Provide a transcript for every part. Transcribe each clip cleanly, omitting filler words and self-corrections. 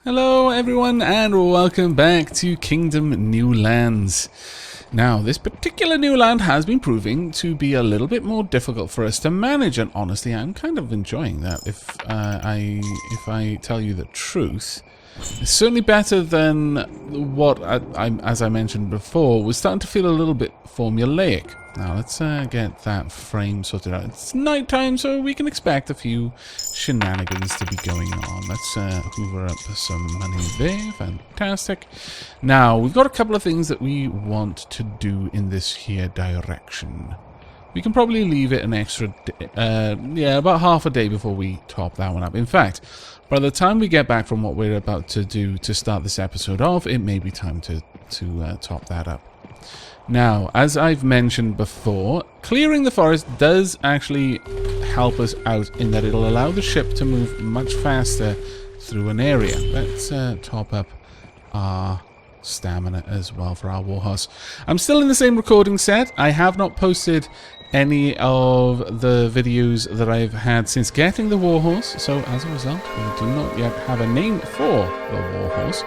Hello everyone and welcome back to Kingdom New Lands. Now this particular new land has been proving to be a little bit more difficult for us to manage, and honestly I'm kind of enjoying that if I tell you the truth. It's certainly better than what as I mentioned before, was starting to feel a little bit formulaic. Now let's get that frame sorted out. It's nighttime, so we can expect a few shenanigans to be going on. Let's hoover up some money there. Fantastic. Now, we've got a couple of things that we want to do in this here direction. We can probably leave it an extra about half a day before we top that one up. In fact, by the time we get back from what we're about to do to start this episode off, it may be time to top that up. Now, as I've mentioned before, clearing the forest does actually help us out in that it'll allow the ship to move much faster through an area. Let's top up our stamina as well for our warhorse. I'm still in the same recording set. I have not posted any of the videos that I've had since getting the warhorse, so as a result, we do not yet have a name for the warhorse.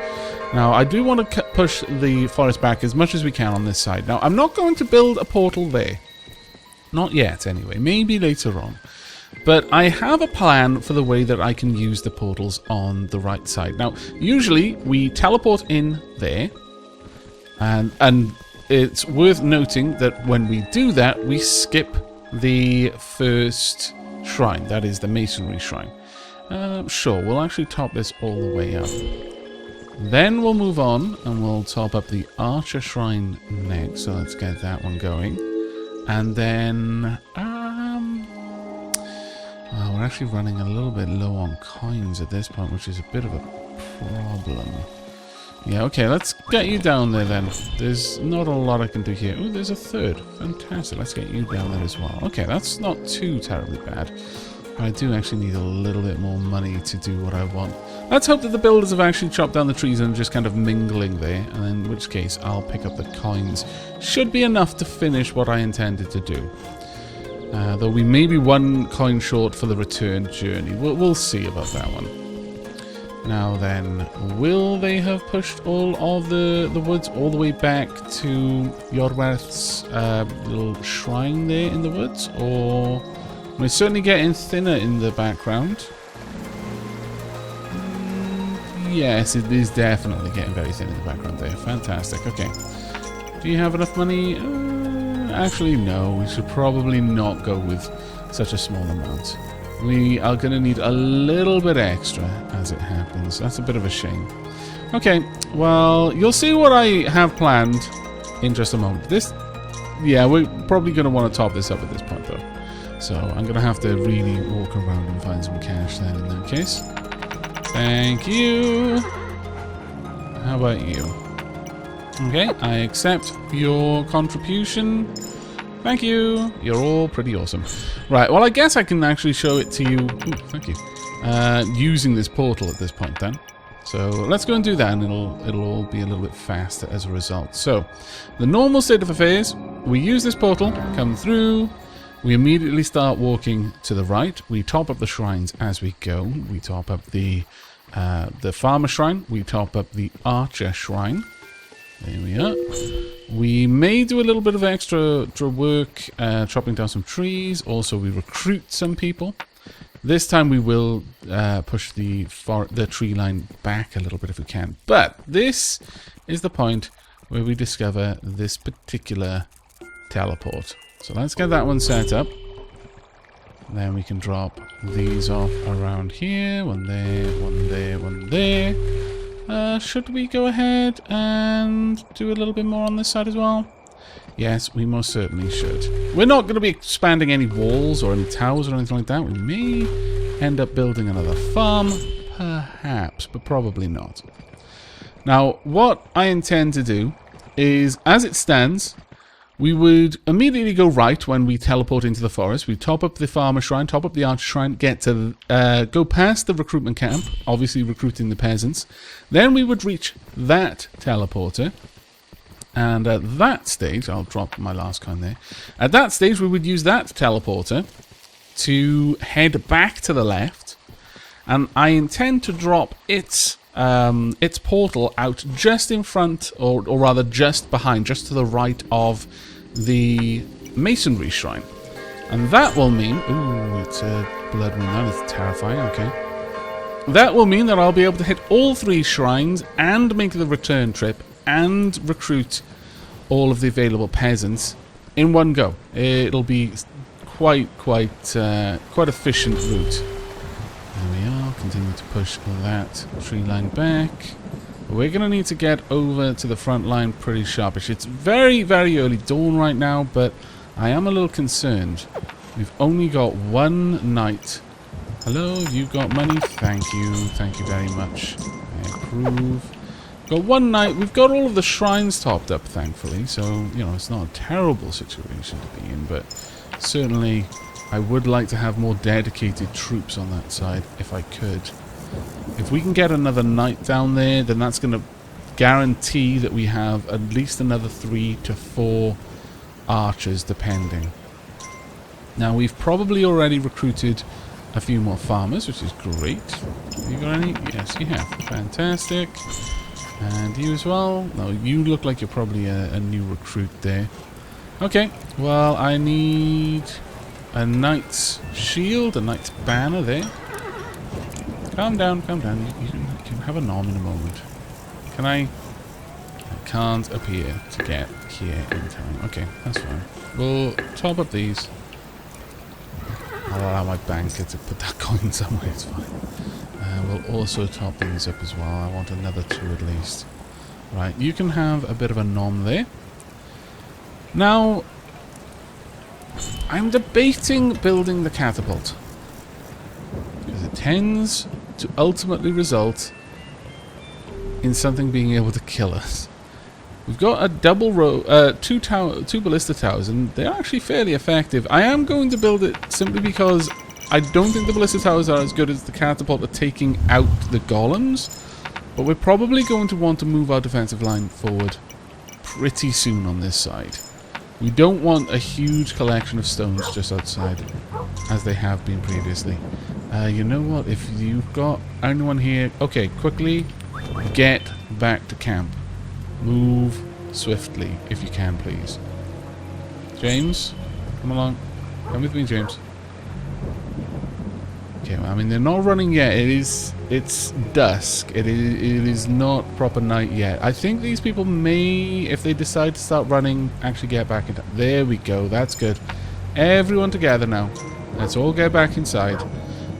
Now, I do want to push the forest back as much as we can on this side. Now, I'm not going to build a portal there. Not yet, anyway. Maybe later on. But I have a plan for the way that I can use the portals on the right side. Now, usually, we teleport in there. And it's worth noting that when we do that, we skip the first shrine. That is the masonry shrine. Sure, we'll actually top this all the way up. Then we'll move on and we'll top up the archer shrine next. So let's get that one going. And then well, we're actually running a little bit low on coins at this point, which is a bit of a problem. Yeah, okay, let's get you down there then. There's not a lot I can do here. Oh, there's a third. Fantastic. Let's get you down there as well. Okay, that's not too terribly bad. I do actually need a little bit more money to do what I want. Let's hope that the builders have actually chopped down the trees and just kind of mingling there, and in which case I'll pick up the coins. Should be enough to finish what I intended to do. Though we may be one coin short for the return journey. We'll see about that one. Now then, will they have pushed all of the woods all the way back to Yorwerth's little shrine there in the woods? Or... we're certainly getting thinner in the background. Yes, it is definitely getting very thin in the background there. Fantastic. Okay. Do you have enough money? Actually, no. We should probably not go with such a small amount. We are going to need a little bit extra as it happens. That's a bit of a shame. Okay. Well, you'll see what I have planned in just a moment. Yeah, we're probably going to want to top this up at this point, though. So I'm going to have to really walk around and find some cash then in that case. Thank you. How about you? Okay, I accept your contribution. Thank you. You're all pretty awesome. Right, well I guess I can actually show it to you. Ooh, thank you. Using this portal at this point then. So let's go and do that, and it'll all be a little bit faster as a result. So, the normal state of affairs, we use this portal, come through. We immediately start walking to the right. We top up the shrines as we go. We top up the farmer shrine. We top up the archer shrine. There we are. We may do a little bit of extra work chopping down some trees. Also, we recruit some people. This time we will push the tree line back a little bit if we can. But this is the point where we discover this particular teleport. So let's get that one set up. Then we can drop these off around here. One there, one there, one there. Should we go ahead and do a little bit more on this side as well? Yes, we most certainly should. We're not going to be expanding any walls or any towers or anything like that. We may end up building another farm. Perhaps, but probably not. Now, what I intend to do is, as it stands... we would immediately go right when we teleport into the forest. We top up the farmer shrine, top up the archer shrine, get to go past the recruitment camp, obviously recruiting the peasants. Then we would reach that teleporter. And at that stage, I'll drop my last coin there. At that stage, we would use that teleporter to head back to the left. And I intend to drop its its portal out just in front, or rather just behind, just to the right of the masonry shrine. And that will mean... Ooh, it's a blood moon. That is terrifying. Okay. That will mean that I'll be able to hit all 3 shrines and make the return trip and recruit all of the available peasants in one go. It'll be quite efficient route. There we are. Continue to push that tree line back. We're going to need to get over to the front line pretty sharpish. It's very, very early dawn right now, but I am a little concerned. We've only got 1 knight. Hello, you got money? Thank you. Thank you very much. I approve. Got 1 knight. We've got all of the shrines topped up, thankfully. So, you know, it's not a terrible situation to be in, but certainly I would like to have more dedicated troops on that side, if I could. If we can get another knight down there, then that's going to guarantee that we have at least another 3 to 4 archers, depending. Now, we've probably already recruited a few more farmers, which is great. Have you got any? Yes, you have. Fantastic. And you as well? No, you look like you're probably a new recruit there. Okay, well, I need a knight's shield, a knight's banner there. Calm down, calm down. You can have a nom in a moment. Can I? I can't appear to get here in time. Okay, that's fine. We'll top up these. I'll allow my banker to put that coin somewhere, it's fine. We'll also top these up as well. I want another 2 at least. Right, you can have a bit of a nom there. Now, I'm debating building the catapult, because it tends to ultimately result in something being able to kill us. We've got a double row, 2 ballista towers, and they're actually fairly effective. I am going to build it simply because I don't think the ballista towers are as good as the catapult at taking out the golems, but we're probably going to want to move our defensive line forward pretty soon on this side. We don't want a huge collection of stones just outside, as they have been previously. You know what? If you've got anyone here... Okay, quickly get back to camp. Move swiftly, if you can, please. James, come along. Come with me, James. Okay, well, I mean, they're not running yet. It's dusk. It is not proper night yet. I think these people may, if they decide to start running, actually get back into... There we go. That's good. Everyone together now. Let's all get back inside.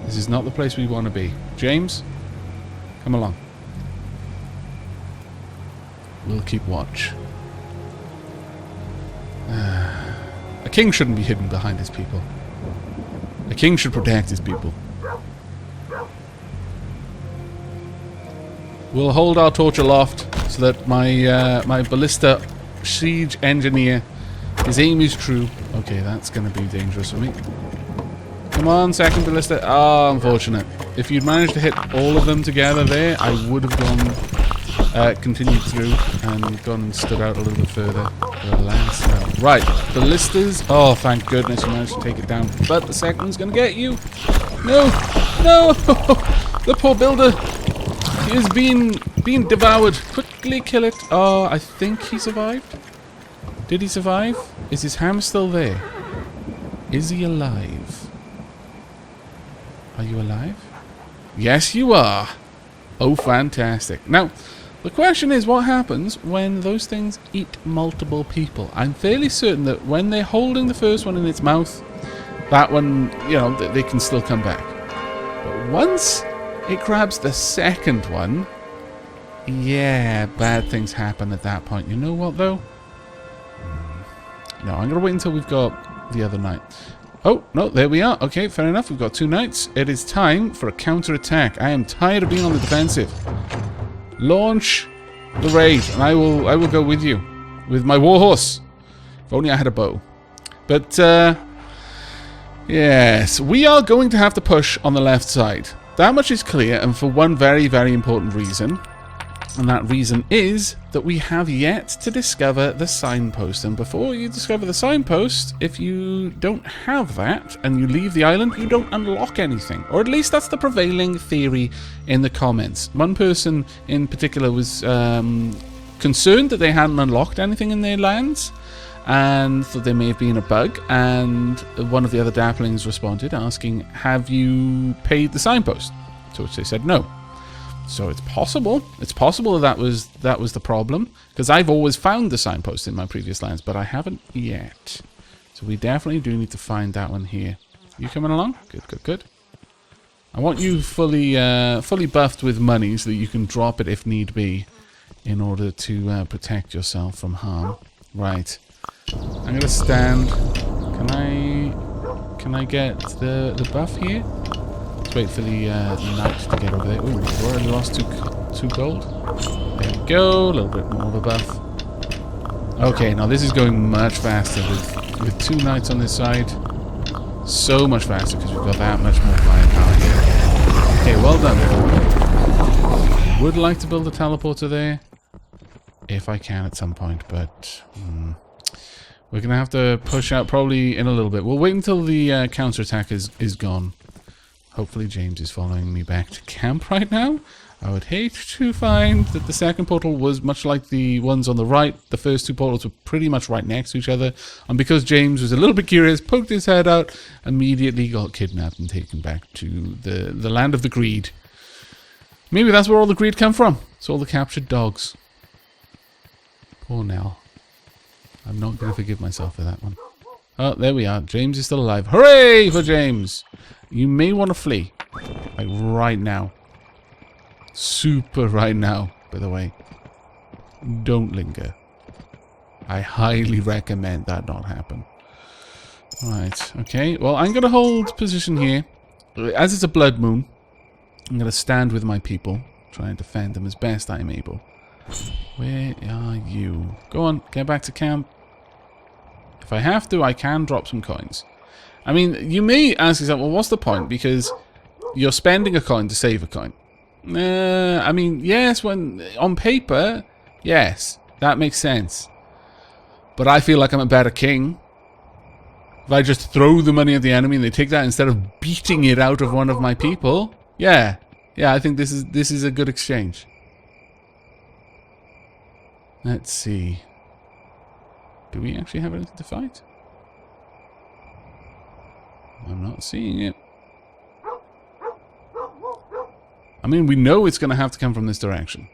This is not the place we want to be. James, come along. We'll keep watch. A king shouldn't be hidden behind his people. A king should protect his people. We'll hold our torch aloft so that my my ballista siege engineer, his aim is true. Okay, that's going to be dangerous for me. Come on, second ballista. Ah, unfortunate. If you'd managed to hit all of them together there, I would have gone, continued through and gone and stood out a little bit further. Alas, no. Right, ballistas. Oh, thank goodness you managed to take it down. But the second one's going to get you. No, no, the poor builder. He is being devoured. Quickly kill it. Oh, I think he survived. Did he survive? Is his ham still there? Is he alive? Are you alive? Yes, you are. Oh, fantastic. Now, the question is, what happens when those things eat multiple people? I'm fairly certain that when they're holding the first one in its mouth, that one, you know, they can still come back. But once it grabs the second one, yeah, bad things happen at that point. You know what, though? No, I'm going to wait until we've got the other knight. Oh, no, there we are. Okay, fair enough. We've got 2 knights. It is time for a counterattack. I am tired of being on the defensive. Launch the raid, and I will go with you. With my warhorse. If only I had a bow. But, yes, we are going to have to push on the left side. That much is clear, and for one very, very important reason. And that reason is that we have yet to discover the signpost. And before you discover the signpost, if you don't have that and you leave the island, you don't unlock anything. Or at least that's the prevailing theory in the comments. One person in particular was concerned that they hadn't unlocked anything in their lands and thought there may have been a bug. And one of the other Dapplings responded asking, have you paid the signpost? To which they said no. So it's possible. It's possible that was the problem, because I've always found the signpost in my previous lands, but I haven't yet. So we definitely do need to find that one here. You coming along? Good, good, good. I want you fully buffed with money so that you can drop it if need be, in order to protect yourself from harm. Right. I'm gonna stand. Can I get the buff here? Wait for the knight to get over there. Ooh, we've already lost two gold. There we go. A little bit more of a buff. Okay, now this is going much faster with two knights on this side. So much faster because we've got that much more firepower here. Okay, well done. Would like to build a teleporter there if I can at some point, but we're gonna have to push out probably in a little bit. We'll wait until the counterattack is gone. Hopefully James is following me back to camp right now. I would hate to find that the second portal was much like the ones on the right. The first two portals were pretty much right next to each other. And because James was a little bit curious, poked his head out, immediately got kidnapped and taken back to the land of the greed. Maybe that's where all the greed come from. It's all the captured dogs. Poor Nell. I'm not going to forgive myself for that one. Oh, there we are. James is still alive. Hooray for James! You may want to flee. Like right now. Super right now, by the way. Don't linger. I highly recommend that not happen. Right, okay. Well, I'm going to hold position here. As it's a blood moon, I'm going to stand with my people. Try and defend them as best I am able. Where are you? Go on, get back to camp. If I have to, I can drop some coins. I mean, you may ask yourself, well, what's the point? Because you're spending a coin to save a coin. I mean, yes, when on paper, yes, that makes sense. But I feel like I'm a better king. If I just throw the money at the enemy and they take that instead of beating it out of one of my people, yeah, I think this is a good exchange. Let's see. Do we actually have anything to fight? I'm not seeing it. I mean, we know it's going to have to come from this direction.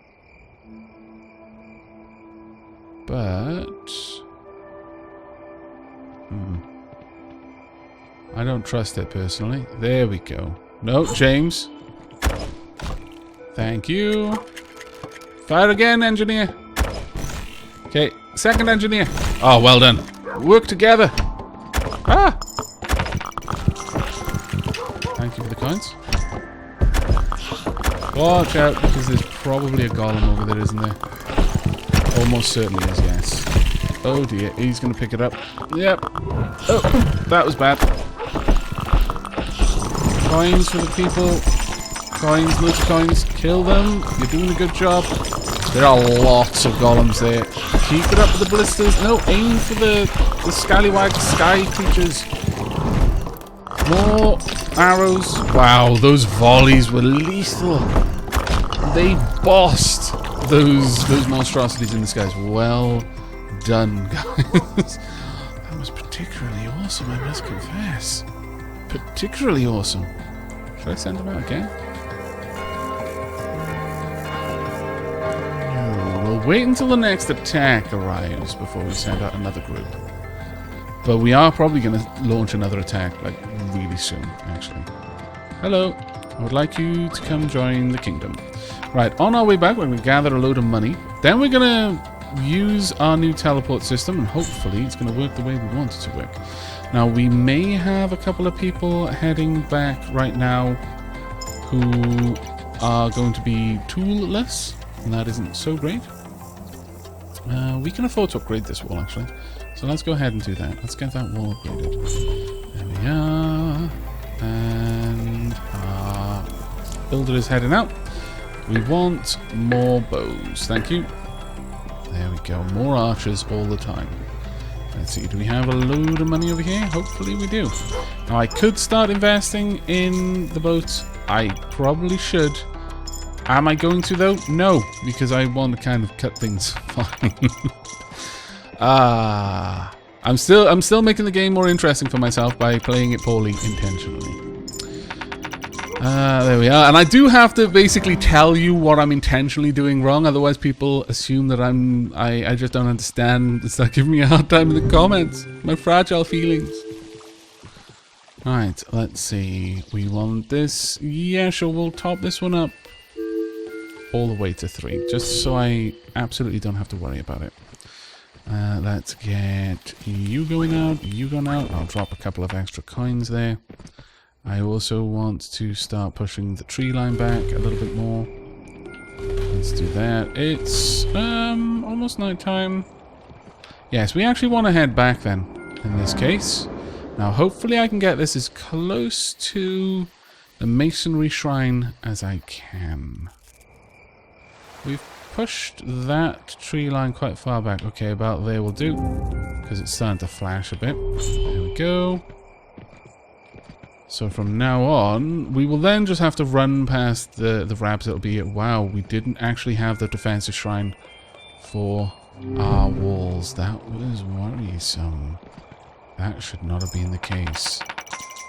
But... I don't trust it personally. There we go. No, James. Thank you. Fire again, engineer. Okay, second engineer. Oh, well done. Work together. Ah! Thank you for the coins. Watch out, because there's probably a golem over there, isn't there? Almost certainly is, yes. Oh dear, he's going to pick it up. Yep. Oh, that was bad. Coins for the people. Coins, loads of coins. Kill them. You're doing a good job. There are lots of golems there. Keep it up with the blisters. No, aim for the scallywag sky creatures. More arrows. Wow, those volleys were lethal. They bossed those monstrosities in the skies. Well done, guys. That was particularly awesome, I must confess. Particularly awesome. Should I send them out again? No, we'll wait until the next attack arrives before we send out another group. But we are probably going to launch another attack, like, really soon, actually. Hello. I would like you to come join the kingdom. Right, on our way back, we're going to gather a load of money. Then we're going to use our new teleport system, and hopefully it's going to work the way we want it to work. Now, we may have a couple of people heading back right now who are going to be toolless, and that isn't so great. We can afford to upgrade this wall, actually. So let's go ahead and do that. Let's get that wall upgraded. There we are. And our builder is heading out. We want more bows. Thank you. There we go. More archers all the time. Let's see. Do we have a load of money over here? Hopefully we do. Now, I could start investing in the boats. I probably should. Am I going to, though? No, because I want to kind of cut things fine. I'm still making the game more interesting for myself by playing it poorly intentionally. There we are. And I do have to basically tell you what I'm intentionally doing wrong, otherwise people assume that I just don't understand and start giving me a hard time in the comments. My fragile feelings. Alright, let's see. We want this. Yeah, sure, we'll top this one up all the way to 3, just so I absolutely don't have to worry about it. Let's get you going out, you going out. I'll drop a couple of extra coins there. I also want to start pushing the tree line back a little bit more. Let's do that. It's almost nighttime. Yes, we actually want to head back then, in this case. Now, hopefully I can get this as close to the masonry shrine as I can. We've pushed that tree line quite far back. Okay, about there will do, because it's starting to flash a bit. There we go. So from now on, we will then just have to run past the rabs that'll be it. Wow, we didn't actually have the defensive shrine for our walls. That was worrisome. That should not have been the case.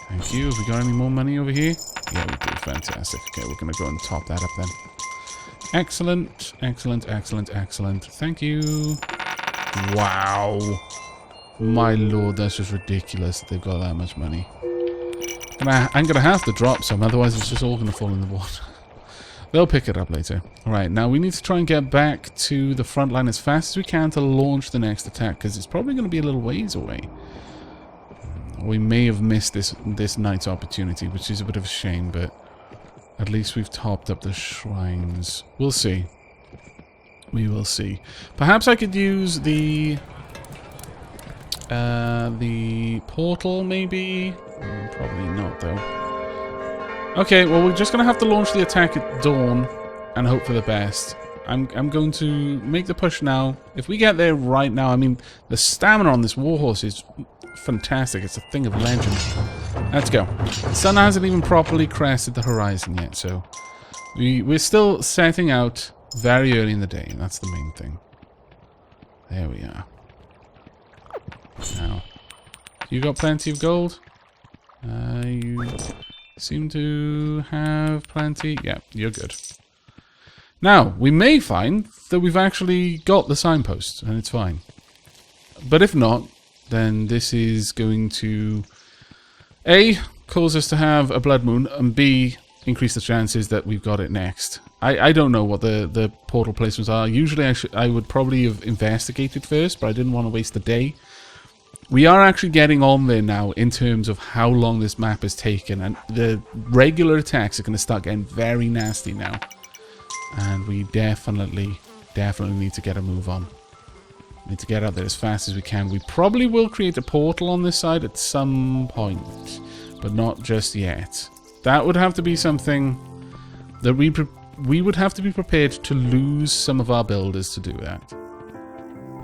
Thank you. Have we got any more money over here? Yeah, we do. Fantastic. Okay, we're going to go and top that up then. Excellent. Excellent, excellent, excellent. Thank you. Wow. My lord, that's just ridiculous that they've got that much money. I'm going to have to drop some, otherwise it's just all going to fall in the water. They'll pick it up later. Alright, now we need to try and get back to the front line as fast as we can to launch the next attack, because it's probably going to be a little ways away. We may have missed this night's opportunity, which is a bit of a shame, but at least we've topped up the shrines. We'll see. We will see. Perhaps I could use the portal, maybe? Probably not, though. Okay, well, we're just going to have to launch the attack at dawn and hope for the best. I'm going to make the push now. If we get there right now, I mean, the stamina on this warhorse is fantastic. It's a thing of legend. Let's go. The sun hasn't even properly crested the horizon yet, so we're still setting out very early in the day, and that's the main thing. There we are. Now, you got plenty of gold? You seem to have plenty. Yeah, you're good. Now, we may find that we've actually got the signpost, and it's fine. But if not, then this is going to A, cause us to have a blood moon, and B, increase the chances that we've got it next. I don't know what the portal placements are. Usually I would probably have investigated first, but I didn't want to waste the day. We are actually getting on there now in terms of how long this map has taken, and the regular attacks are going to start getting very nasty now. And we definitely need to get a move on. We need to get out there as fast as we can. We probably will create a portal on this side at some point, but not just yet. That would have to be something that we would have to be prepared to lose some of our builders to do that.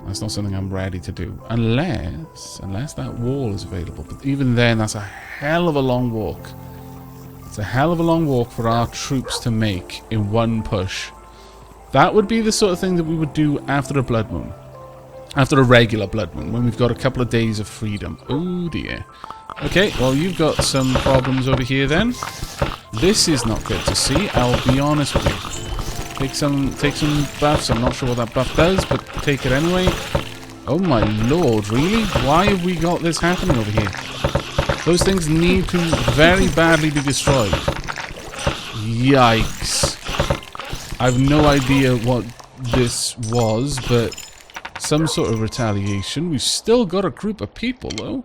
That's not something I'm ready to do. Unless that wall is available. But even then, that's a hell of a long walk. It's a hell of a long walk for our troops to make in one push. That would be the sort of thing that we would do after a blood moon. After a regular blood moon, when we've got a couple of days of freedom. Oh dear. Okay, well you've got some problems over here then. This is not good to see, I'll be honest with you. Take some buffs. I'm not sure what that buff does, but take it anyway. Oh my lord, really? Why have we got this happening over here? Those things need to very badly be destroyed. Yikes. I have no idea what this was, but some sort of retaliation. We've still got a group of people, though.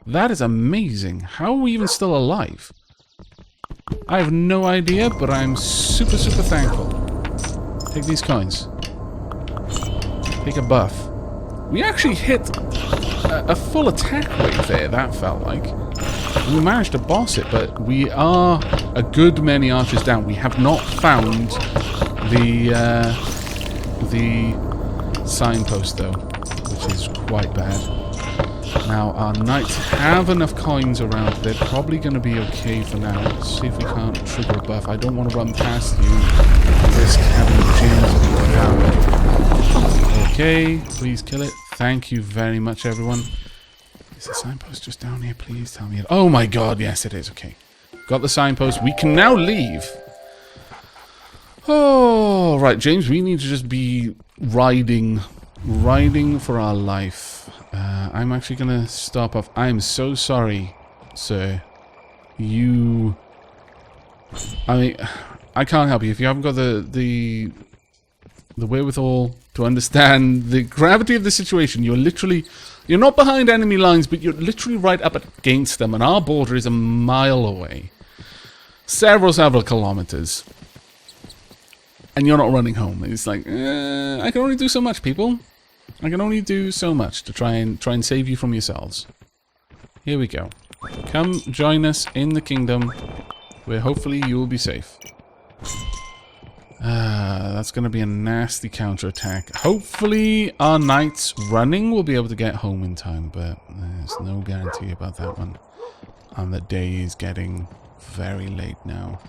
That is amazing. How are we even still alive? I have no idea, but I'm super thankful. Take these coins. Take a buff. We actually hit a full attack wave there, that felt like. We managed to boss it, but we are a good many archers down. We have not found the signpost though, which is quite bad. Now our knights have enough coins around. They're probably going to be okay for now. Let's see if we can't trigger a buff. I don't want to run past you and risk having gems. Okay, please kill it. Thank you very much, everyone. Is the signpost just down here? Please tell me it. Oh my god, yes it is. Okay. Got the signpost. We can now leave. Oh, right, James, we need to just be riding for our life. I'm actually going to stop off. I am so sorry, sir. I mean, I can't help you. If you haven't got the wherewithal to understand the gravity of the situation, you're not behind enemy lines, but you're literally right up against them, and our border is a mile away. Several kilometers. And you're not running home. It's like, I can only do so much, people. I can only do so much to try and save you from yourselves. Here we go. Come join us in the kingdom, where hopefully you will be safe. That's going to be a nasty counterattack. Hopefully our knights running will be able to get home in time, but there's no guarantee about that one. And the day is getting very late now.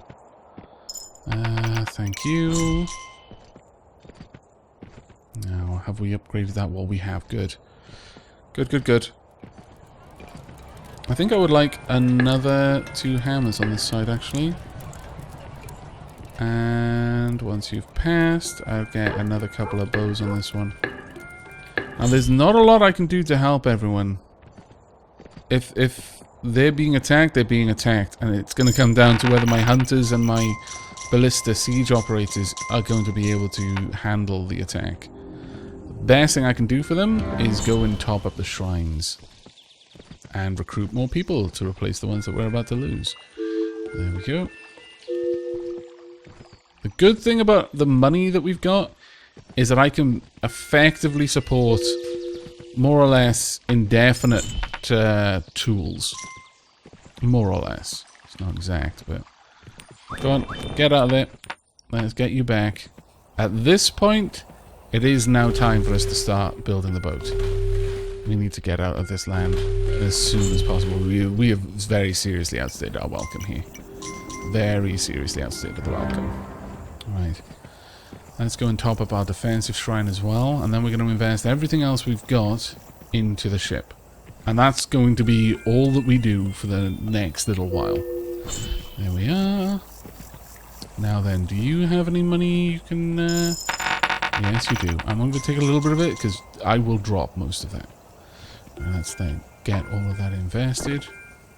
Thank you. Now, have we upgraded that wall? We have. Good. Good. I think I would like another 2 hammers on this side, actually. And once you've passed, I'll get another couple of bows on this one. Now, there's not a lot I can do to help everyone. If they're being attacked, they're being attacked. And it's going to come down to whether my hunters and my ballista siege operators are going to be able to handle the attack. Best thing I can do for them is go and top up the shrines and recruit more people to replace the ones that we're about to lose. There we go. The good thing about the money that we've got is that I can effectively support more or less indefinite tools. More or less. It's not exact, but go on, get out of there. Let's get you back. At this point, it is now time for us to start building the boat. We need to get out of this land as soon as possible. We have very seriously outstayed our welcome here. Very seriously outstayed the welcome. Right. Let's go and top up our defensive shrine as well. And then we're going to invest everything else we've got into the ship. And that's going to be all that we do for the next little while. There we are. Now then, do you have any money you can... Yes, you do. I'm going to take a little bit of it, because I will drop most of that. And let's then get all of that invested.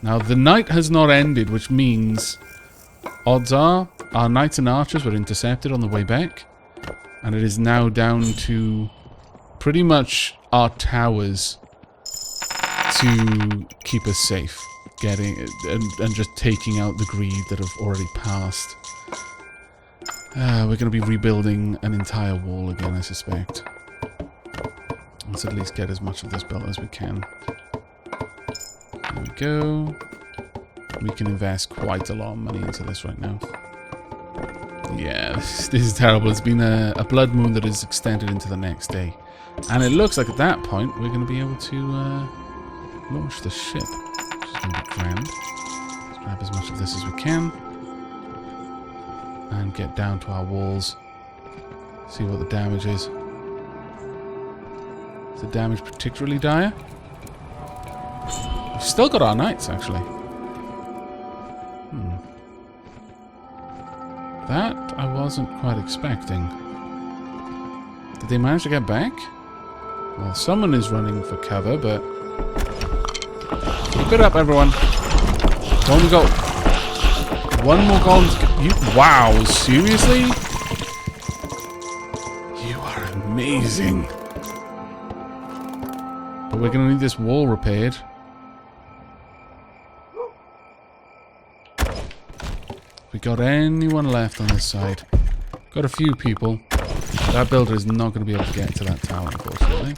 Now, the night has not ended, which means... Odds are, our knights and archers were intercepted on the way back. And it is now down to pretty much our towers to keep us safe. And just taking out the greed that have already passed. We're going to be rebuilding an entire wall again, I suspect. Let's at least get as much of this built as we can. There we go. We can invest quite a lot of money into this right now. Yeah, this is terrible. It's been a blood moon that is extended into the next day. And it looks like at that point we're going to be able to launch the ship. Which is going to be grand. Let's grab as much of this as we can. And get down to our walls. See what the damage is. Is the damage particularly dire? We've still got our knights, actually. That I wasn't quite expecting. Did they manage to get back? Well, someone is running for cover, but... Keep it up, everyone. Only got one more golem to get... You... Wow, seriously? You are amazing. But we're going to need this wall repaired. We got anyone left on this side? Got a few people. That builder is not going to be able to get to that tower, unfortunately.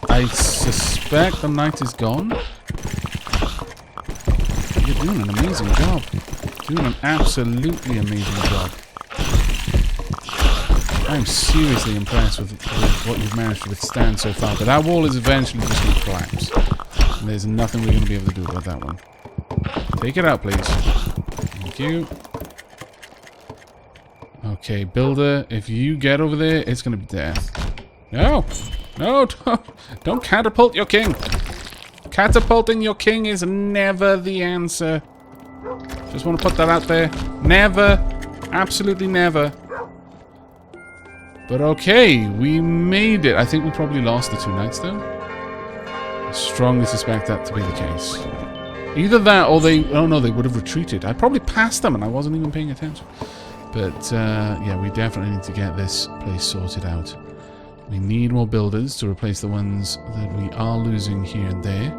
I suspect the knight is gone. You're doing an amazing job. Doing an absolutely amazing job. I'm seriously impressed with what you've managed to withstand so far. But that wall is eventually just going to collapse. And there's nothing we're going to be able to do about that one. Take it out, please. Thank you. Okay, builder, if you get over there, it's going to be death. No! No, don't catapult your king. Catapulting your king is never the answer. Just want to put that out there. Never. Absolutely never. But okay, we made it. I think we probably lost the 2 knights, though. I strongly suspect that to be the case. Either that or they... Oh, no, they would have retreated. I probably passed them and I wasn't even paying attention. But, yeah, we definitely need to get this place sorted out. We need more builders to replace the ones that we are losing here and there.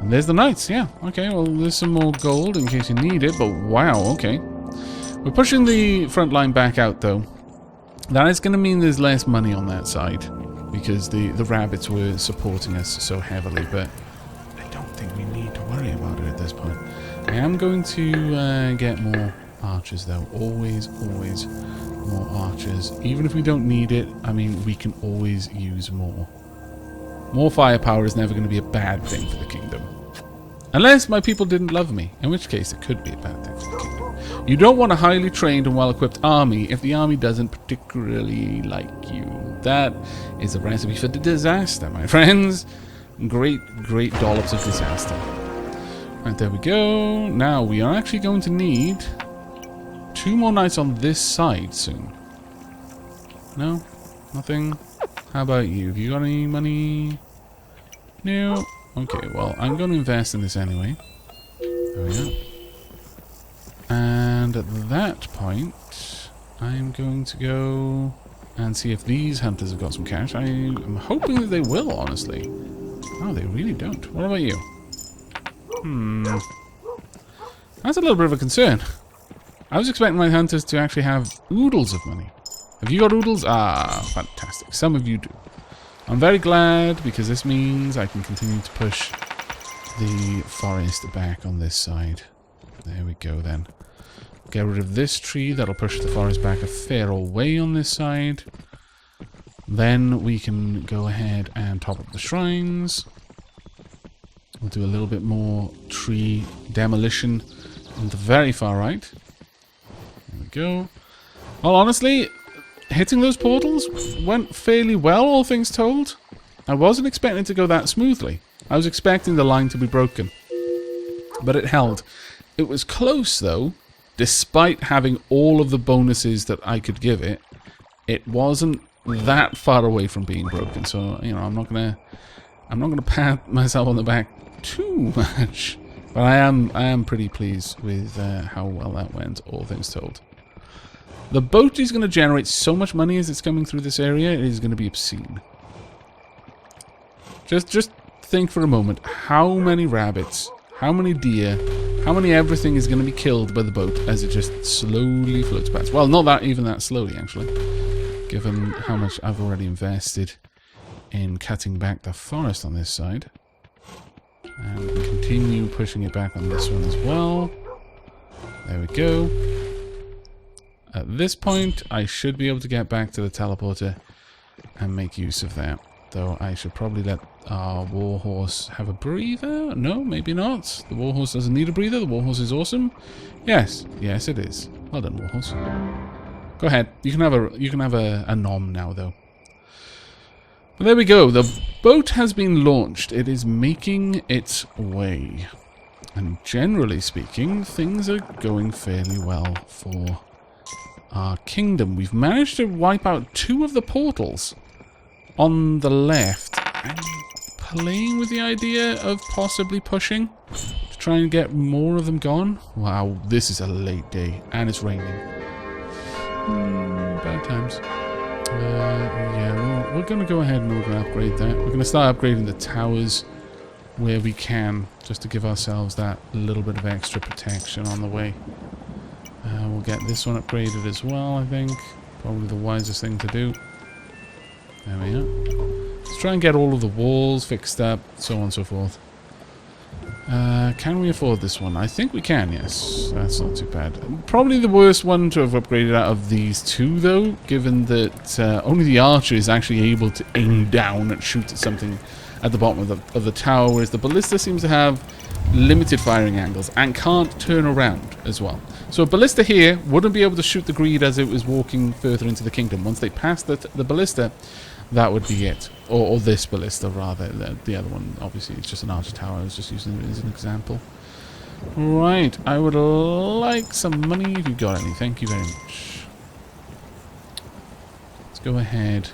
And there's the knights, yeah. Okay, well, there's some more gold in case you need it, but wow, okay. We're pushing the front line back out, though. That is going to mean there's less money on that side, because the rabbits were supporting us so heavily, but I don't think we need to worry about it at this point. I am going to get more archers, though. Always, always more archers. Even if we don't need it, I mean, we can always use more. More firepower is never going to be a bad thing for the kingdom. Unless my people didn't love me, in which case it could be a bad thing for the kingdom. You don't want a highly trained and well-equipped army if the army doesn't particularly like you. That is a recipe for disaster, my friends. Great, great dollops of disaster. Right, there we go. Now, we are actually going to need 2 more knights on this side soon. No? Nothing? How about you? Have you got any money? No? Okay, well, I'm going to invest in this anyway. There we go. And at that point, I'm going to go and see if these hunters have got some cash. I'm hoping that they will, honestly. Oh, they really don't. What about you? That's a little bit of a concern. I was expecting my hunters to actually have oodles of money. Have you got oodles? Ah, fantastic. Some of you do. I'm very glad, because this means I can continue to push the forest back on this side. There we go, then. Get rid of this tree. That'll push the forest back a fair old way on this side. Then we can go ahead and top up the shrines. We'll do a little bit more tree demolition on the very far right. There we go. Well, honestly, hitting those portals went fairly well, all things told. I wasn't expecting it to go that smoothly. I was expecting the line to be broken. But it held. It was close, though. Despite having all of the bonuses that I could give it, it wasn't that far away from being broken. So, you know, I'm not gonna pat myself on the back too much. But I am pretty pleased with how well that went, all things told. The boat is going to generate so much money as it's coming through this area, it is going to be obscene. Just think for a moment, how many rabbits, how many deer, how many everything is going to be killed by the boat as it just slowly floats past. Well, not even that slowly, actually, given how much I've already invested in cutting back the forest on this side. And we can continue pushing it back on this one as well. There we go. At this point, I should be able to get back to the teleporter and make use of that. Though I should probably let our warhorse have a breather. No, maybe not. The warhorse doesn't need a breather. The warhorse is awesome. Yes, yes, it is. Well done, warhorse. Go ahead. You can have a nom now, though. But there we go. The boat has been launched. It is making its way, and generally speaking, things are going fairly well for our kingdom. We've managed to wipe out 2 of the portals on the left. I'm playing with the idea of possibly pushing to try and get more of them gone. Wow, this is a late day, and it's raining. Bad times. Yeah, we're going to go ahead and we're going to upgrade that. We're going to start upgrading the towers where we can, just to give ourselves that little bit of extra protection on the way. We'll get this one upgraded as well, I think. Probably the wisest thing to do. There we are. Let's try and get all of the walls fixed up, so on and so forth. Can we afford this one? I think we can, yes. That's not too bad. Probably the worst one to have upgraded out of these two, though, given that only the archer is actually able to aim down and shoot at something at the bottom of the tower, whereas the ballista seems to have limited firing angles and can't turn around as well. So a ballista here wouldn't be able to shoot the greed as it was walking further into the kingdom. Once they passed the ballista, that would be it. Or this ballista, rather. The other one, obviously, it's just an archer tower. I was just using it as an example. Right, I would like some money if you got any. Thank you very much. Let's go ahead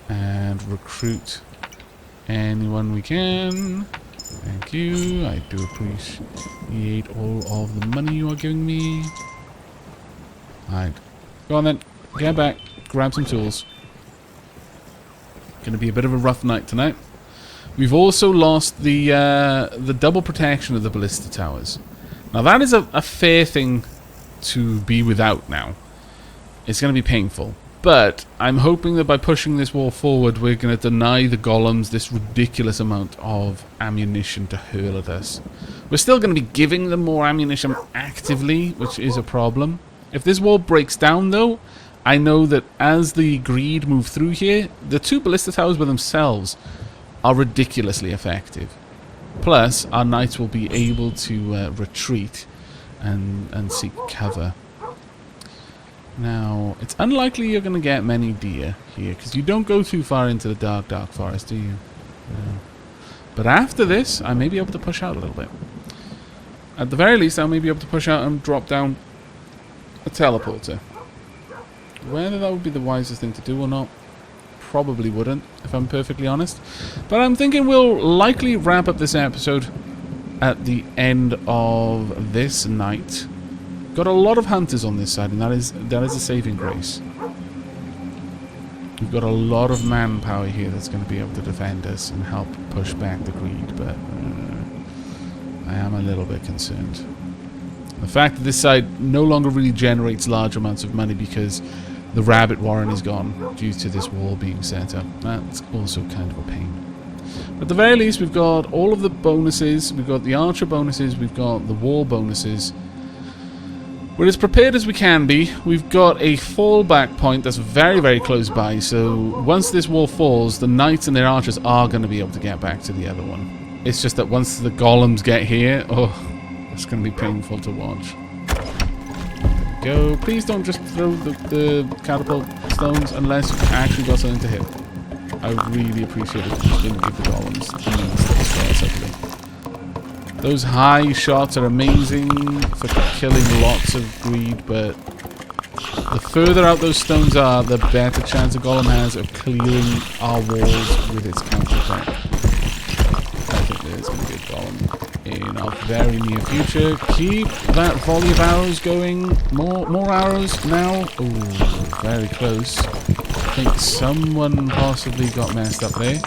and recruit anyone we can. Thank you. I do appreciate all of the money you are giving me. Alright. Go on then. Get back. Grab some tools. Going to be a bit of a rough night tonight. We've also lost the double protection of the ballista towers. Now that is a fair thing to be without now. It's going to be painful. But I'm hoping that by pushing this wall forward, we're going to deny the golems this ridiculous amount of ammunition to hurl at us. We're still going to be giving them more ammunition actively, which is a problem. If this wall breaks down, though, I know that as the greed move through here, the two ballista towers by themselves are ridiculously effective. Plus, our knights will be able to retreat and seek cover. Now, it's unlikely you're going to get many deer here, because you don't go too far into the dark forest, do you? No. But after this, I may be able to push out a little bit. At the very least, I may be able to push out and drop down a teleporter. Whether that would be the wisest thing to do or not, probably wouldn't, if I'm perfectly honest. But I'm thinking we'll likely wrap up this episode at the end of this night. Got a lot of hunters on this side, and that is a saving grace. We've got a lot of manpower here that's going to be able to defend us and help push back the greed, but I am a little bit concerned. The fact that this side no longer really generates large amounts of money because the rabbit warren is gone due to this wall being set up. That's also kind of a pain. But at the very least, we've got all of the bonuses. We've got the archer bonuses. We've got the wall bonuses. We're as prepared as we can be. We've got a fallback point that's very, very close by. So once this wall falls, the knights and their archers are going to be able to get back to the other one. It's just that once the golems get here, oh, it's going to be painful to watch. There we go. Please don't just throw the catapult stones unless you've actually got something to hit. I would really appreciate it if you just didn't give the golems a means to destroy us utterly. Those high shots are amazing for killing lots of greed, but the further out those stones are, the better chance a golem has of clearing our walls with its counterattack. I think there's going to be a golem in our very near future. Keep that volley of arrows going. More arrows now. Ooh, very close. I think someone possibly got messed up there.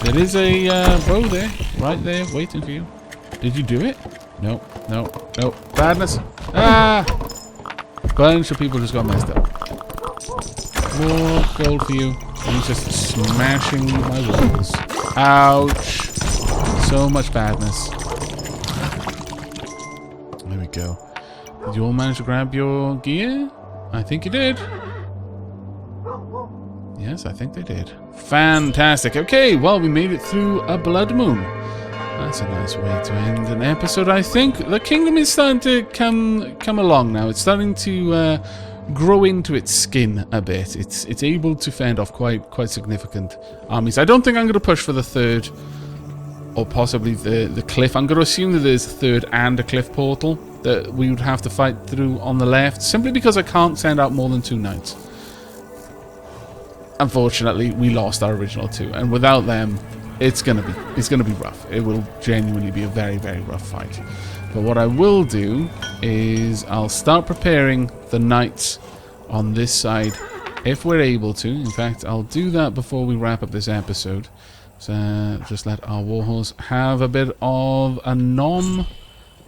There is a bow there, right there, waiting for you. Did you do it? No, no, no. Badness. Ah! Bunch of people just got messed up. More gold for you. He's just smashing my walls. Ouch. So much badness. There we go. Did you all manage to grab your gear? I think you did. Yes, I think they did. Fantastic. Okay, well, we made it through a blood moon. That's a nice way to end an episode, I think. The kingdom is starting to come along now. It's starting to grow into its skin a bit. It's able to fend off quite significant armies. I don't think I'm going to push for the third, or possibly the cliff. I'm going to assume that there's a third and a cliff portal that we would have to fight through on the left, simply because I can't send out more than 2 knights. Unfortunately, we lost our original 2, and without them, it's gonna be rough. It will genuinely be a very, very rough fight. But what I will do is I'll start preparing the knights on this side if we're able to. In fact, I'll do that before we wrap up this episode. So just let our warhorse have a bit of a nom.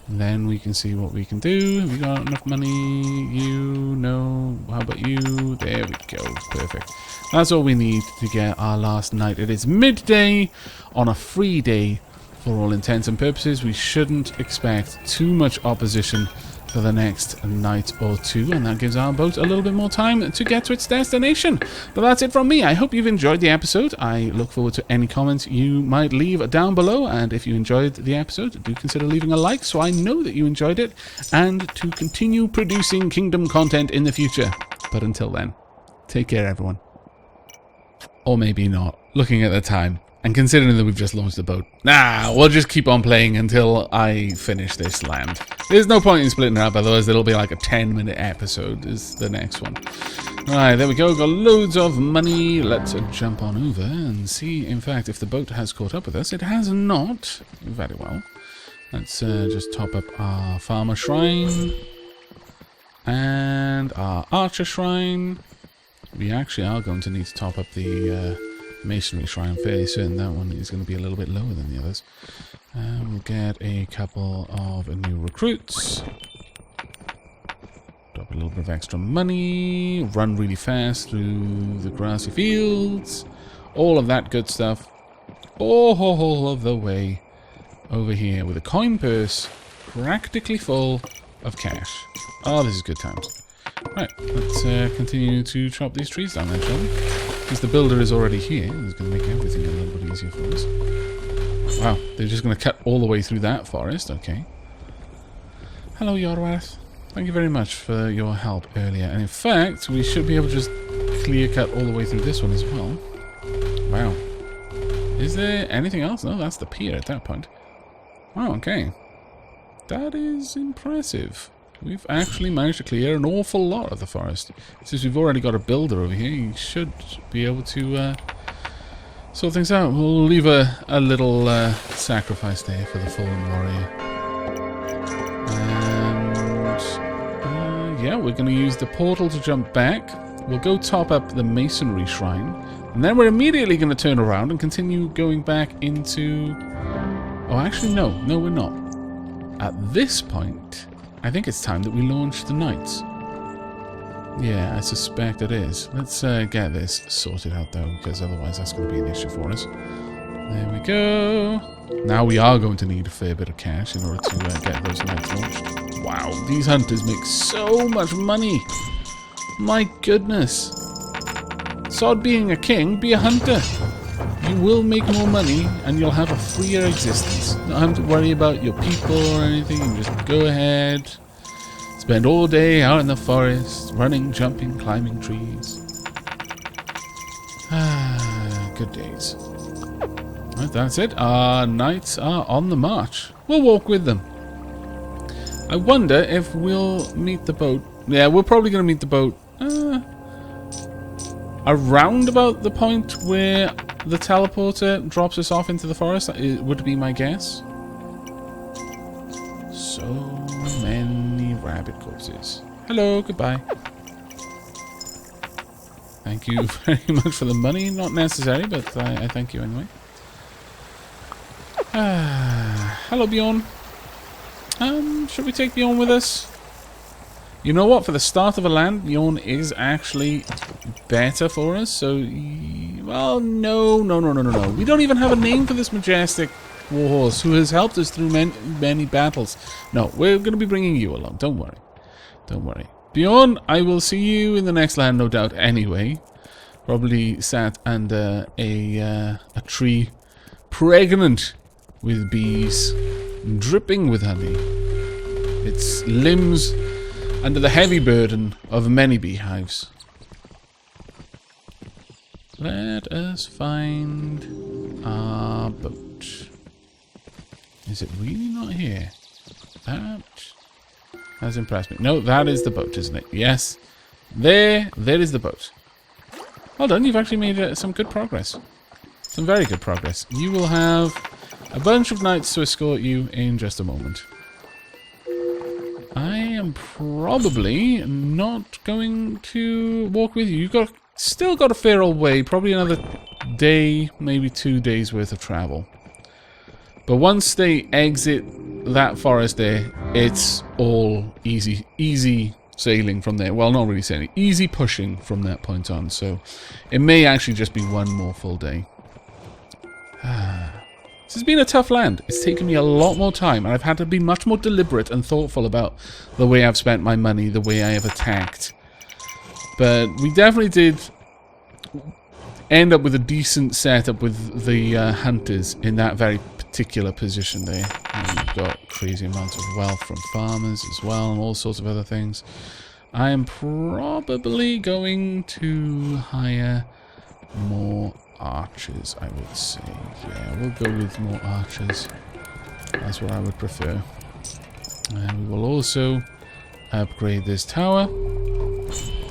And then we can see what we can do. Have we got enough money? You? No. How about you? There we go. Perfect. That's all we need to get our last night. It is midday on a free day for all intents and purposes, we shouldn't expect too much opposition for the next night or two, and that gives our boat a little bit more time to get to its destination. But that's it from me. I hope you've enjoyed the episode. I look forward to any comments you might leave down below, and if you enjoyed the episode, do consider leaving a like so I know that you enjoyed it, and to continue producing Kingdom content in the future. But until then, take care, everyone. Or maybe not, looking at the time. And considering that we've just launched the boat, we'll just keep on playing until I finish this land. There's no point in splitting it up, otherwise it'll be like a 10-minute episode is the next one. Right, there we go. Got loads of money. Let's jump on over and see, in fact, if the boat has caught up with us. It has not. Very well. Let's just top up our farmer shrine and our archer shrine. We actually are going to need to top up the masonry shrine. I'm fairly certain that one is going to be a little bit lower than the others. We'll get a couple of new recruits. Drop a little bit of extra money. Run really fast through the grassy fields. All of that good stuff. All of the way over here with a coin purse practically full of cash. Oh, this is good times. Right, let's continue to chop these trees down then, shall we? Because the builder is already here. He's going to make everything a little bit easier for us. Wow, they're just going to cut all the way through that forest. Okay. Hello, Yorwath. Thank you very much for your help earlier. And in fact, we should be able to just clear cut all the way through this one as well. Wow. Is there anything else? No, that's the pier at that point. Wow, okay. That is impressive. We've actually managed to clear an awful lot of the forest. Since we've already got a builder over here, he should be able to sort things out. We'll leave a little sacrifice there for the fallen warrior. And yeah, we're going to use the portal to jump back. We'll go top up the masonry shrine. And then we're immediately going to turn around and continue going back into... Oh, actually, no. No, we're not. At this point... I think it's time that we launch the knights. Yeah, I suspect it is. Let's get this sorted out though, because otherwise that's going to be an issue for us. There we go. Now we are going to need a fair bit of cash in order to get those knights launched. Wow, these hunters make so much money. My goodness. Sod being a king, be a hunter. You will make more money and you'll have a freer existence. Not having to worry about your people or anything. You just go ahead, spend all day out in the forest, running, jumping, climbing trees. Good days. Right, that's it. Our knights are on the march. We'll walk with them. I wonder if we'll meet the boat. Yeah, we're probably going to meet the boat around about the point where the teleporter drops us off into the forest. It would be my guess. So many rabbit corpses. Hello, goodbye. Thank you very much for the money. Not necessary, but I thank you anyway. Hello, Bjorn. Should we take Bjorn with us? You know what? For the start of a land, Bjorn is actually better for us. So, well, no. We don't even have a name for this majestic warhorse who has helped us through many battles. No, we're going to be bringing you along. Don't worry. Don't worry. Bjorn, I will see you in the next land, no doubt, anyway. Probably sat under a tree pregnant with bees, dripping with honey. Its limbs under the heavy burden of many beehives. Let us find our boat. Is it really not here? That has impressed me. No, that is the boat, isn't it? Yes. There is the boat. Well done, you've actually made some good progress. Some very good progress. You will have a bunch of knights to escort you in just a moment. I am probably not going to walk with you. You've still got a fair old way. Probably another day, maybe 2 days worth of travel. But once they exit that forest there, it's all easy sailing from there. Well, not really sailing. Easy pushing from that point on. So it may actually just be one more full day. This has been a tough land. It's taken me a lot more time, and I've had to be much more deliberate and thoughtful about the way I've spent my money, the way I have attacked. But we definitely did end up with a decent setup with the hunters in that very particular position there. And we've got crazy amounts of wealth from farmers as well, and all sorts of other things. I am probably going to hire more archers, I would say. Yeah, we'll go with more archers. That's what I would prefer. And we will also upgrade this tower.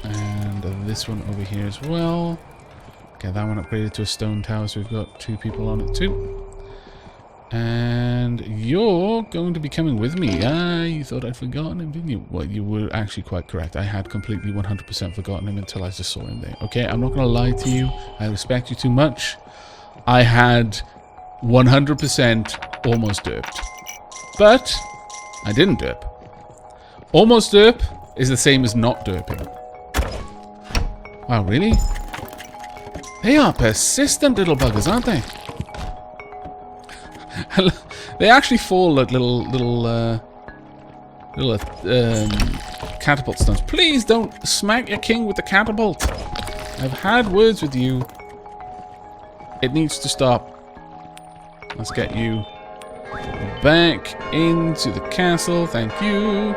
And this one over here as well. Get that one upgraded to a stone tower, so we've got 2 people on it too. And you're going to be coming with me. Ah, you thought I'd forgotten him, didn't you? Well, you were actually quite correct. I had completely 100% forgotten him until I just saw him there. Okay, I'm not going to lie to you. I respect you too much. I had 100% almost derped. But I didn't derp. Almost derp is the same as not derping. Wow, really? They are persistent little buggers, aren't they? They actually fall like little catapult stones. Please don't smack your king with the catapult. I've had words with you. It needs to stop. Let's get you back into the castle. Thank you.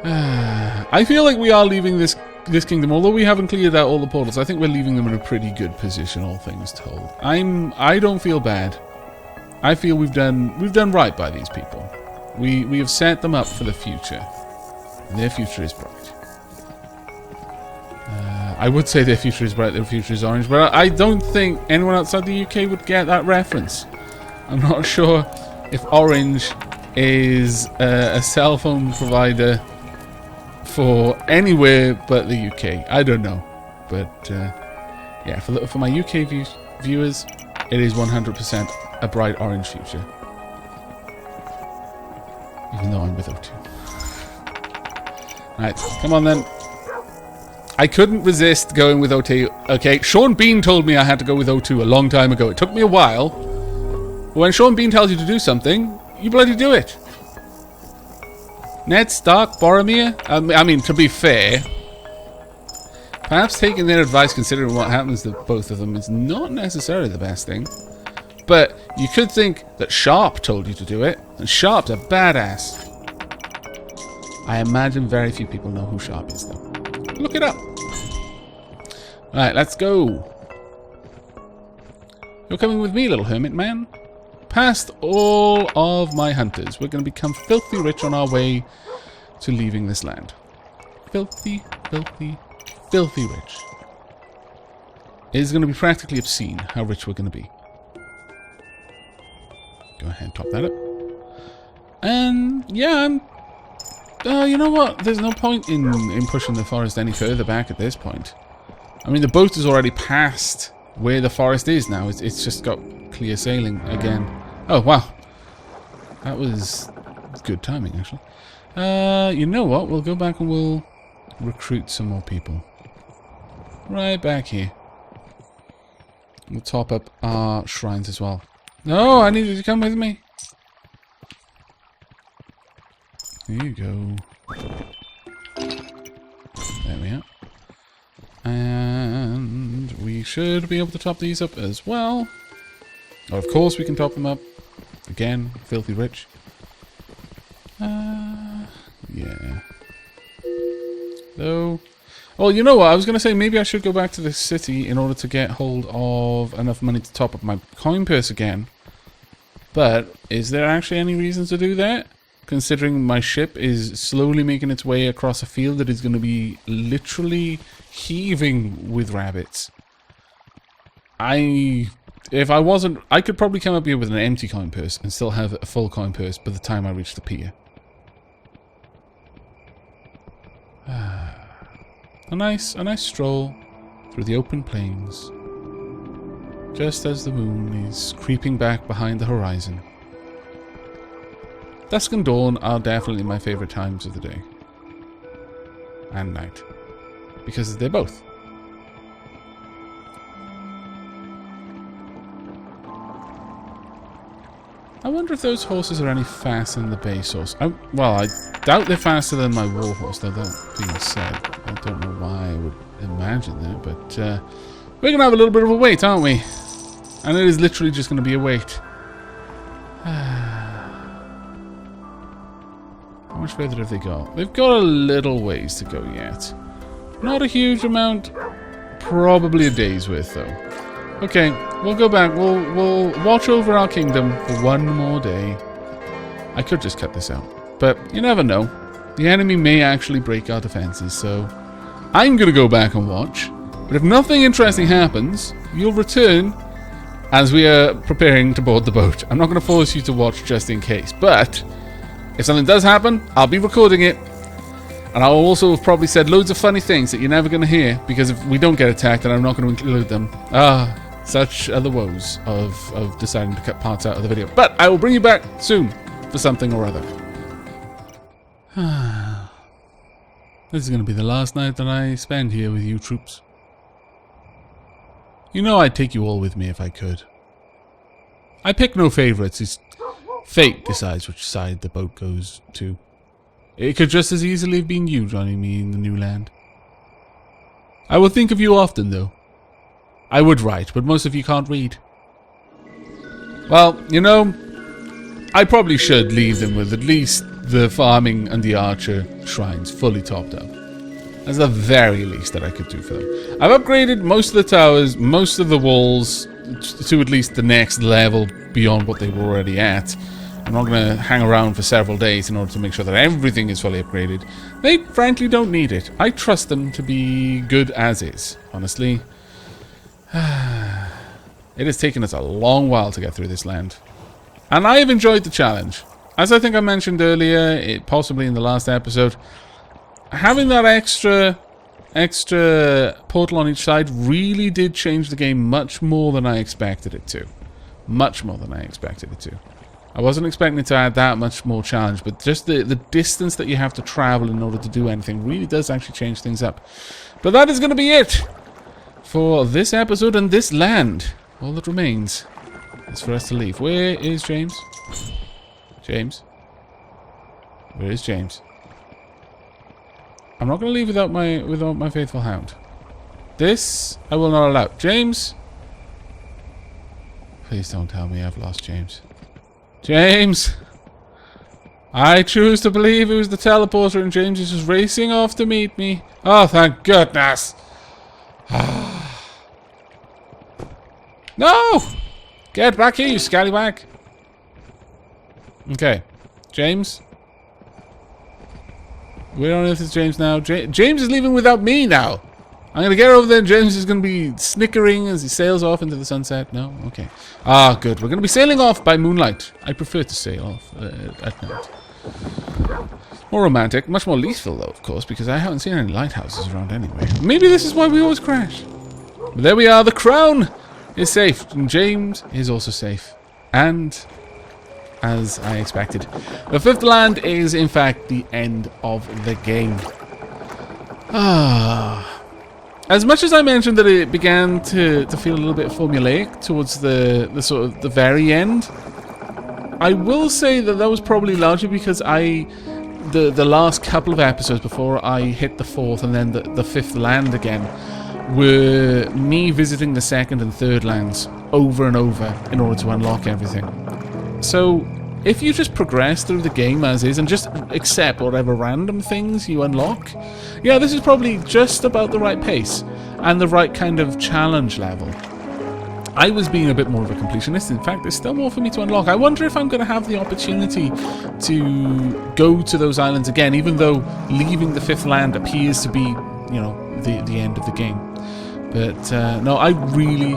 I feel like we are leaving this kingdom, although we haven't cleared out all the portals. I think we're leaving them in a pretty good position, all things told. I don't feel bad. I feel we've done right by these people. We have set them up for the future. And their future is bright. I would say their future is bright, their future is orange, but I don't think anyone outside the UK would get that reference. I'm not sure if Orange is a cell phone provider for anywhere but the UK. I don't know. But yeah, for my UK viewers, it is 100% a bright orange future. Even though I'm with O2. Alright, come on then. I couldn't resist going with O2. Okay, Sean Bean told me I had to go with O2 a long time ago. It took me a while. But when Sean Bean tells you to do something, you bloody do it. Ned Stark, Boromir? I mean, to be fair, perhaps taking their advice, considering what happens to both of them, is not necessarily the best thing. But you could think that Sharp told you to do it, and Sharp's a badass. I imagine very few people know who Sharp is, though. Look it up. Alright, let's go. You're coming with me, little hermit man. Past all of my hunters, we're going to become filthy rich on our way to leaving this land. Filthy, filthy, filthy rich. It is going to be practically obscene how rich we're going to be. Go ahead and top that up. And yeah, you know what? There's no point in pushing the forest any further back at this point. I mean, the boat is already past where the forest is now. It's just got clear sailing again. Oh, wow. That was good timing, actually. You know what? We'll go back and we'll recruit some more people. Right back here. We'll top up our shrines as well. No, I need you to come with me. Here you go. There we are. And we should be able to top these up as well. Oh, of course we can top them up. Again, filthy rich. Yeah. Though. Well, you know what? I was going to say maybe I should go back to the city in order to get hold of enough money to top up my coin purse again. But is there actually any reason to do that? Considering my ship is slowly making its way across a field that is going to be literally heaving with rabbits. If I wasn't, I could probably come up here with an empty coin purse and still have a full coin purse by the time I reach the pier. A nice stroll through the open plains, just as the moon is creeping back behind the horizon. Dusk and dawn are definitely my favorite times of the day. And night. Because they're both. I wonder if those horses are any faster than the base horse. Well, I doubt they're faster than my war horse, though that being said. I don't know why I would imagine that, but we're going to have a little bit of a wait, aren't we? And it is literally just going to be a wait. How much further have they got? They've got a little ways to go yet. Not a huge amount. Probably a day's worth, though. Okay, we'll go back. We'll watch over our kingdom for one more day. I could just cut this out, but you never know. The enemy may actually break our defenses, so I'm going to go back and watch. But if nothing interesting happens, you'll return as we are preparing to board the boat. I'm not going to force you to watch just in case, but if something does happen, I'll be recording it. And I'll also have probably said loads of funny things that you're never going to hear, because if we don't get attacked, then I'm not going to include them. Such are the woes of deciding to cut parts out of the video. But I will bring you back soon for something or other. This is going to be the last night that I spend here with you troops. You know I'd take you all with me if I could. I pick no favorites. It's fate decides which side the boat goes to. It could just as easily have been you joining me in the new land. I will think of you often, though. I would write, but most of you can't read. Well, you know, I probably should leave them with at least the farming and the archer shrines fully topped up. That's the very least that I could do for them. I've upgraded most of the towers, most of the walls, to at least the next level beyond what they were already at. I'm not going to hang around for several days in order to make sure that everything is fully upgraded. They frankly don't need it. I trust them to be good as is, honestly. It has taken us a long while to get through this land. And I have enjoyed the challenge. As I think I mentioned earlier, possibly in the last episode, having that extra portal on each side really did change the game much more than I expected it to. Much more than I expected it to. I wasn't expecting it to add that much more challenge, but just the distance that you have to travel in order to do anything really does actually change things up. But that is going to be it for this episode and this land. All that remains is for us to leave. Where is James? James? Where is James? I'm not going to leave without my faithful hound. This I will not allow. James? Please don't tell me I've lost James. James! I choose to believe it was the teleporter and James is just racing off to meet me. Oh, thank goodness! No! Get back here, you scallywag! Okay. James? Where on earth is James now? James is leaving without me now! I'm gonna get over there and James is gonna be snickering as he sails off into the sunset. No? Okay. Ah, good. We're gonna be sailing off by moonlight. I prefer to sail off at night. More romantic. Much more lethal, though, of course, because I haven't seen any lighthouses around anyway. Maybe this is why we always crash. But there we are. The crown is safe. And James is also safe. And, as I expected, the fifth land is, in fact, the end of the game. As much as I mentioned that it began to feel a little bit formulaic towards the sort of the very end, I will say that was probably largely because the last couple of episodes before I hit the fourth and then the fifth land again were me visiting the second and third lands over and over in order to unlock everything. So if you just progress through the game as is and just accept whatever random things you unlock, yeah, this is probably just about the right pace and the right kind of challenge level. I was being a bit more of a completionist. In fact, there's still more for me to unlock. I wonder if I'm going to have the opportunity to go to those islands again, even though leaving the fifth land appears to be, you know, the end of the game. But no, I really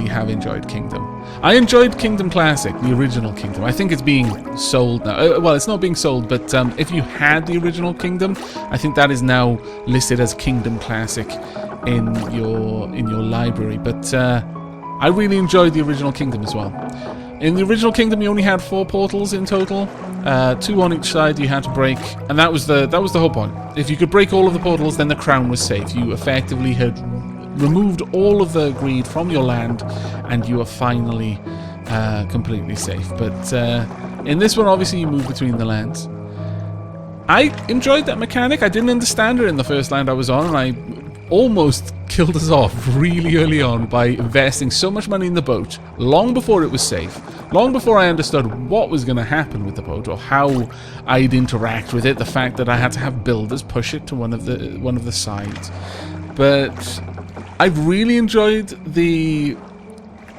have enjoyed Kingdom. I enjoyed Kingdom Classic, the original Kingdom. I think it's being sold now. Well, it's not being sold, but if you had the original Kingdom, I think that is now listed as Kingdom Classic in your library. But I really enjoyed the original Kingdom as well. In the original Kingdom, you only had 4 portals in total, 2 on each side you had to break, and that was the whole point. If you could break all of the portals, then the crown was safe. You effectively had removed all of the greed from your land, and you are finally completely safe. But in this one, obviously, you move between the lands. I enjoyed that mechanic. I didn't understand it in the first land I was on, and I almost killed us off really early on by investing so much money in the boat, long before it was safe, long before I understood what was going to happen with the boat or how I'd interact with it, the fact that I had to have builders push it to one of the sides. But I've really enjoyed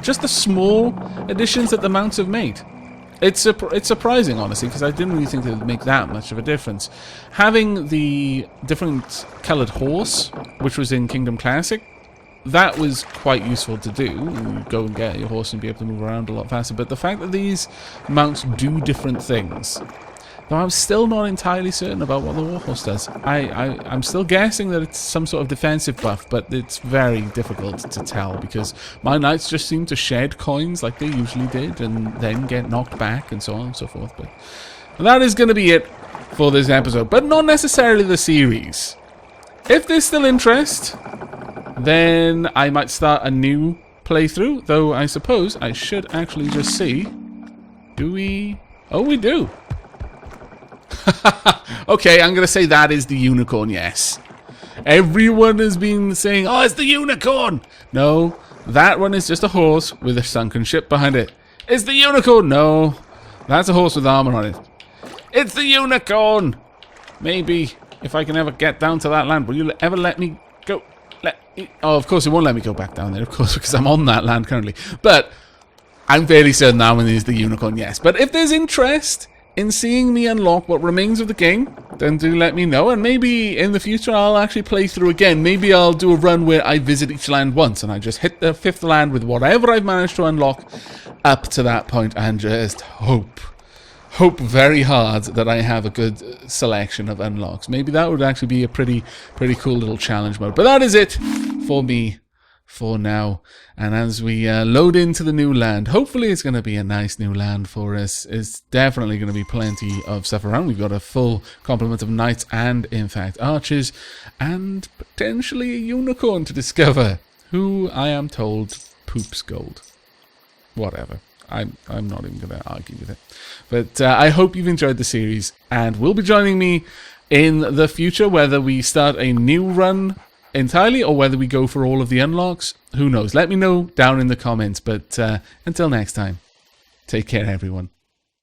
just the small additions that the mounts have made. It's surprising, honestly, because I didn't really think it would make that much of a difference. Having the different coloured horse, which was in Kingdom Classic, that was quite useful to do. You go and get your horse and be able to move around a lot faster. But the fact that these mounts do different things, though I'm still not entirely certain about what the warhorse does. I'm still guessing that it's some sort of defensive buff, but it's very difficult to tell because my knights just seem to shed coins like they usually did and then get knocked back and so on and so forth. But that is going to be it for this episode, but not necessarily the series. If there's still interest, then I might start a new playthrough, though I suppose I should actually just see. Do we? Oh, we do. Okay, I'm going to say that is the unicorn, yes. Everyone has been saying, oh, it's the unicorn. No, that one is just a horse with a sunken ship behind it. It's the unicorn. No, that's a horse with armor on it. It's the unicorn. Maybe if I can ever get down to that land, will you ever let me go? Oh, of course it won't let me go back down there, of course, because I'm on that land currently. But I'm fairly certain that one is the unicorn, yes. But if there's interest in seeing me unlock what remains of the game, then do let me know, and maybe in the future I'll actually play through again. Maybe I'll do a run where I visit each land once and I just hit the 5th land with whatever I've managed to unlock up to that point and just hope very hard that I have a good selection of unlocks. Maybe that would actually be a pretty cool little challenge mode. But that is it for me for now, and as we load into the new land, hopefully it's going to be a nice new land for us. It's definitely going to be plenty of stuff around. We've got a full complement of knights and, in fact, archers, and potentially a unicorn to discover, who I am told poops gold. Whatever. I'm not even going to argue with it. But I hope you've enjoyed the series, and will be joining me in the future, whether we start a new run entirely or whether we go for all of the unlocks. Who knows? Let me know down in the comments. But until next time, take care, everyone.